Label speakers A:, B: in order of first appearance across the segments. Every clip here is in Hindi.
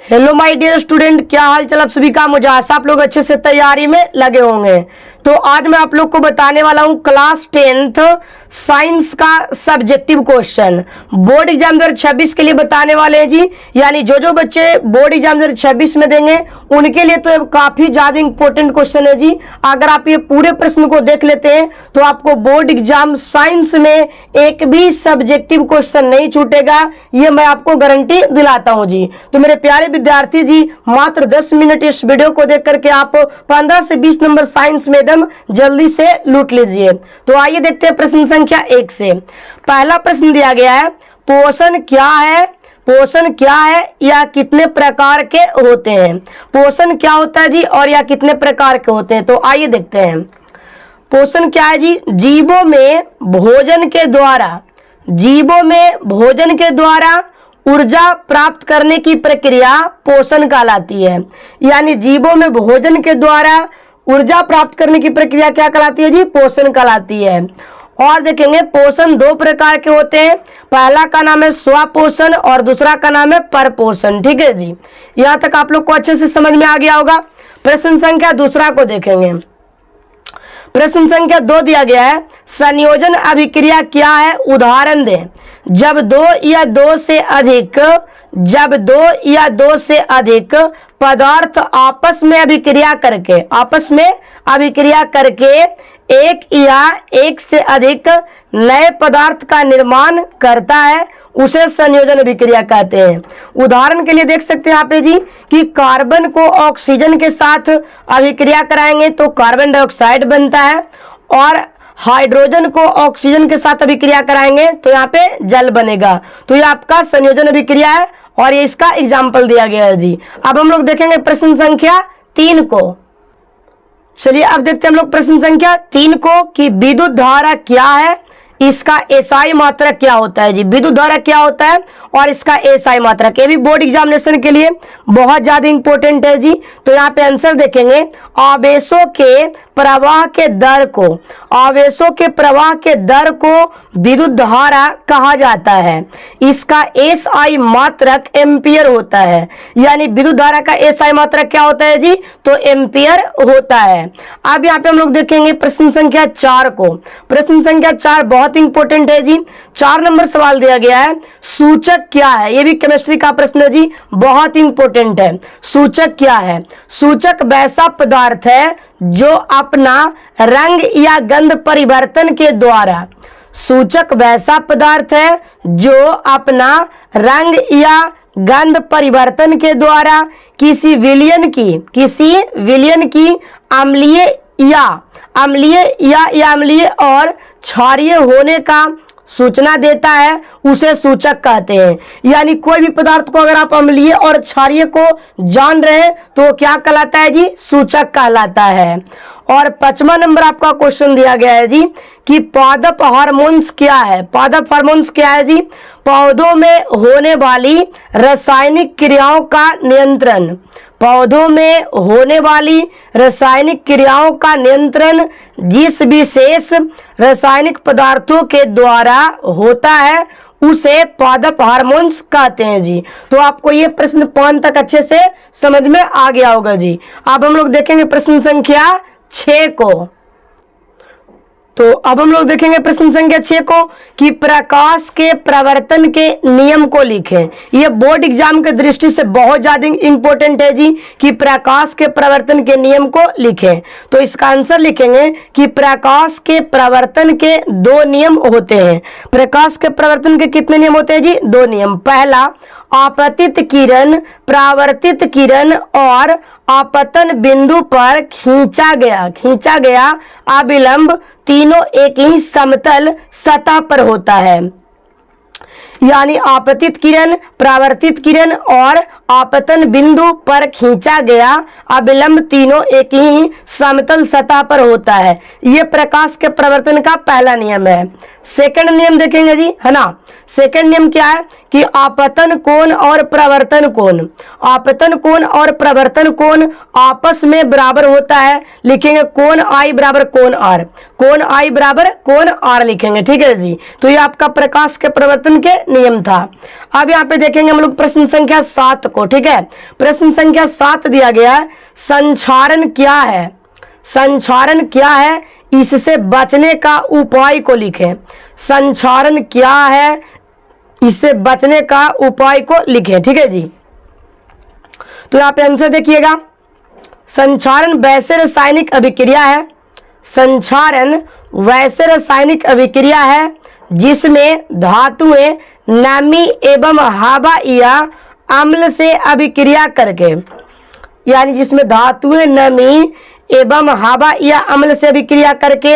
A: हेलो माय डियर स्टूडेंट, क्या हाल चाल आप सभी का। मुझे आशा आप लोग अच्छे से तैयारी में लगे होंगे। तो आज मैं आप लोग को बताने वाला हूं क्लास 10th साइंस का सब्जेक्टिव क्वेश्चन बोर्ड एग्जाम 2026 के लिए बताने वाले हैं जी। यानी जो बच्चे बोर्ड एग्जाम 2026 में देंगे उनके लिए तो काफी ज्यादा इंपॉर्टेंट क्वेश्चन है जी। अगर आप ये पूरे प्रश्न को देख लेते हैं तो आपको बोर्ड एग्जाम साइंस में एक भी सब्जेक्टिव क्वेश्चन नहीं छूटेगा, ये मैं आपको गारंटी दिलाता हूं जी। तो मेरे प्यारे विद्यार्थी जी, मात्र 10 मिनट इस वीडियो को देख करके आप 15 से 20 नंबर साइंस में जल्दी से लूट लीजिए। तो आइए देखते हैं प्रश्न संख्या 1 से। पहला प्रश्न दिया गया है, पोषण क्या है, पोषण क्या है या कितने प्रकार के होते हैं। पोषण क्या होता है जी और या कितने प्रकार के होते हैं। तो आइए देखते हैं। पोषण क्या है जी, जीवों में भोजन के द्वारा ऊर्जा प्राप्त करने की प्रक्रिया पोषण कहलाती है। यानी जीवों में भोजन के द्वारा ऊर्जा प्राप्त करने की प्रक्रिया क्या कहलाती है जी, पोषण कहलाती है। और देखेंगे पोषण दो प्रकार के होते हैं, पहला का नाम है स्वपोषण और दूसरा का नाम है परपोषण। ठीक है जी, यहां तक आप लोग को अच्छे से समझ में आ गया होगा। प्रश्न संख्या दूसरा को देखेंगे। प्रश्न संख्या 2 दिया गया है, संयोजन अभिक्रिया क्या है, उदाहरण दें। जब दो या दो से अधिक पदार्थ आपस में अभिक्रिया करके एक या एक से अधिक नए पदार्थ का निर्माण करता है, उसे संयोजन अभिक्रिया कहते हैं। उदाहरण के लिए देख सकते हैं यहाँ पे जी कि कार्बन को ऑक्सीजन के साथ अभिक्रिया कराएंगे तो कार्बन डाइऑक्साइड बनता है, और हाइड्रोजन को ऑक्सीजन के साथ अभिक्रिया कराएंगे तो यहाँ पे जल बनेगा। तो ये आपका संयोजन अभिक्रिया है और ये इसका एग्जाम्पल दिया गया है जी। अब हम लोग देखेंगे प्रश्न संख्या 3 को। चलिए अब देखते हैं हम लोग प्रश्न संख्या 3 को कि विद्युत धारा क्या है, इसका एसआई मात्रक क्या होता है जी। विद्युत धारा क्या होता है और इसका एसआई मात्रक, ये भी बोर्ड एग्जामिनेशन के लिए बहुत ज्यादा इंपॉर्टेंट है जी। तो यहाँ पे आंसर देखेंगे, आवेशों के प्रवाह के दर को विद्युत धारा कहा जाता है। इसका एसआई मात्रक एम्पियर होता है। यानी विद्युत धारा का एसआई मात्रक क्या होता है जी, तो एम्पियर होता है। अब यहाँ पे हम लोग देखेंगे प्रश्न संख्या 4 को। प्रश्न संख्या 4 बहुत इंपॉर्टेंट है जी। 4 नंबर सवाल दिया गया है, सूचक क्या है। ये भी केमिस्ट्री का प्रश्न है जी, बहुत इंपॉर्टेंट है। सूचक क्या है, सूचक वैसा पदार्थ है जो अपना रंग या गंध परिवर्तन के द्वारा, सूचक वैसा पदार्थ है जो अपना रंग या गंध परिवर्तन के द्वारा किसी विलयन की अम्लीय और क्षारीय होने का सूचना देता है, उसे सूचक कहते हैं। यानी कोई भी पदार्थ को अगर आप अम्लीय और क्षारीय को जान रहे हैं तो क्या कहलाता है जी, सूचक कहलाता है। और 5वां नंबर आपका क्वेश्चन दिया गया है जी कि पादप हार्मोन्स क्या है। पादप हार्मोन्स क्या है जी, पौधों में होने वाली रासायनिक क्रियाओं का नियंत्रण। पौधों में होने वाली रासायनिक क्रियाओं का नियंत्रण जिस विशेष रासायनिक पदार्थों के द्वारा होता है उसे पादप हार्मोन्स कहते हैं जी। तो आपको ये प्रश्न 5 तक अच्छे से समझ में आ गया होगा जी। अब हम लोग देखेंगे प्रश्न संख्या 6 को। तो अब हम लोग देखेंगे प्रश्न संख्या 6 को कि प्रकाश के प्रवर्तन के नियम को लिखें। यह बोर्ड एग्जाम के दृष्टि से बहुत ज्यादा इंपॉर्टेंट है जी कि प्रकाश के प्रवर्तन के नियम को लिखें। तो इसका आंसर लिखेंगे कि प्रकाश के प्रवर्तन के 2 नियम होते हैं। प्रकाश के प्रवर्तन के कितने नियम होते हैं जी, 2 नियम। पहला, आपतित किरण, परावर्तित किरण और आपतन बिंदु पर खींचा गया अभिलंब तीनों एक ही समतल सतह पर होता है। यानी आपतित किरण, परावर्तित किरण और आपतन बिंदु पर खींचा गया अभिलंब तीनों एक ही समतल सतह पर होता है। यह प्रकाश के प्रवर्तन का पहला नियम है। सेकंड नियम देखेंगे जी, है ना। सेकंड नियम क्या है कि आपतन कोण और प्रवर्तन कोण, आपतन कोण और प्रवर्तन कोण आपस में बराबर होता है। लिखेंगे कोण आई बराबर कोण आर, कोण आई बराबर कोण आर लिखेंगे। ठीक है जी। तो ये आपका प्रकाश के प्रवर्तन के नियम था। अब यहाँ पे देखेंगे हम लोग प्रश्न संख्या 7 को। ठीक है, प्रश्न संख्या 7 दिया गया है, संक्षारण क्या है, संक्षारण क्या है, इससे बचने का उपाय को लिखें। संक्षारण क्या है, इससे बचने का उपाय को लिखें। ठीक है जी, तो यहाँ पे आंसर देखिएगा, संक्षारण वैसे रासायनिक अभिक्रिया है, संक्षारण वैसे रासायनिक अभिक्रिया है जिसमें धातुएं नमी एवं हवा या अम्ल से अभिक्रिया करके, यानी जिसमें धातुएं नमी एवं हवा या अम्ल से अभिक्रिया करके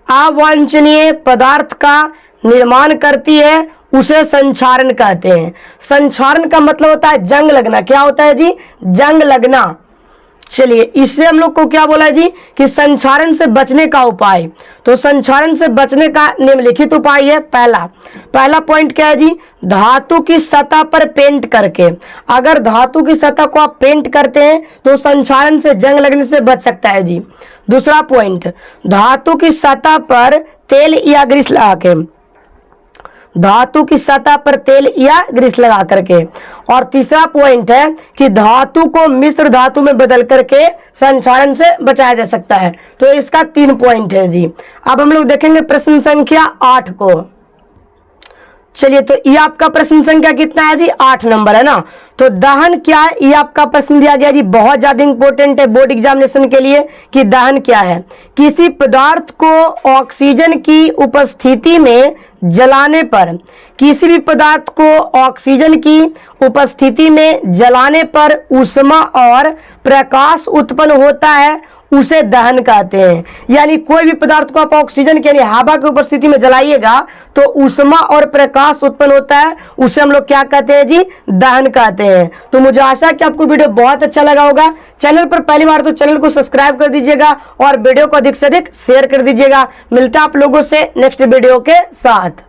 A: अवांछनीय पदार्थ का निर्माण करती है, उसे संक्षारण कहते हैं। संक्षारण का मतलब होता है जंग लगना। क्या होता है जी? जंग लगना। चलिए, इससे हम लोग को क्या बोला है जी कि संक्षारण से बचने का उपाय। तो संक्षारण से बचने का निम्नलिखित उपाय है। पहला पॉइंट क्या है जी? धातु की सतह पर पेंट करके। अगर धातु की सतह को आप पेंट करते हैं तो संक्षारण से जंग लगने से बच सकता है जी। दूसरा पॉइंट, धातु की सतह पर तेल या ग्रीस लगा के, धातु की सतह पर तेल या ग्रीस लगा करके। और तीसरा पॉइंट है कि धातु को मिश्र धातु में बदल करके संक्षारण से बचाया जा सकता है। तो इसका 3 पॉइंट है जी। अब हम लोग देखेंगे प्रश्न संख्या 8 को। चलिए, तो ये आपका प्रश्न संख्या कितना है जी? 8 नंबर है ना। तो दहन क्या है, ये आपका प्रश्न दिया गया जी, बहुत ज्यादा इंपॉर्टेंट है बोर्ड एग्जामिनेशन के लिए कि दहन क्या है। किसी पदार्थ को ऑक्सीजन की उपस्थिति में जलाने पर, किसी भी पदार्थ को ऑक्सीजन की उपस्थिति में जलाने पर ऊष्मा और प्रकाश उत्पन्न होता है, उसे दहन कहते हैं। यानी कोई भी पदार्थ को आप ऑक्सीजन के यानी हवा की उपस्थिति में जलाइएगा तो ऊष्मा और प्रकाश उत्पन्न होता है, उसे हम लोग क्या कहते हैं जी? दहन कहते हैं। तो मुझे आशा है कि आपको वीडियो बहुत अच्छा लगा होगा। चैनल पर पहली बार तो चैनल को सब्सक्राइब कर दीजिएगा और वीडियो को अधिक से अधिक शेयर कर दीजिएगा। मिलता है आप लोगों से नेक्स्ट वीडियो के साथ।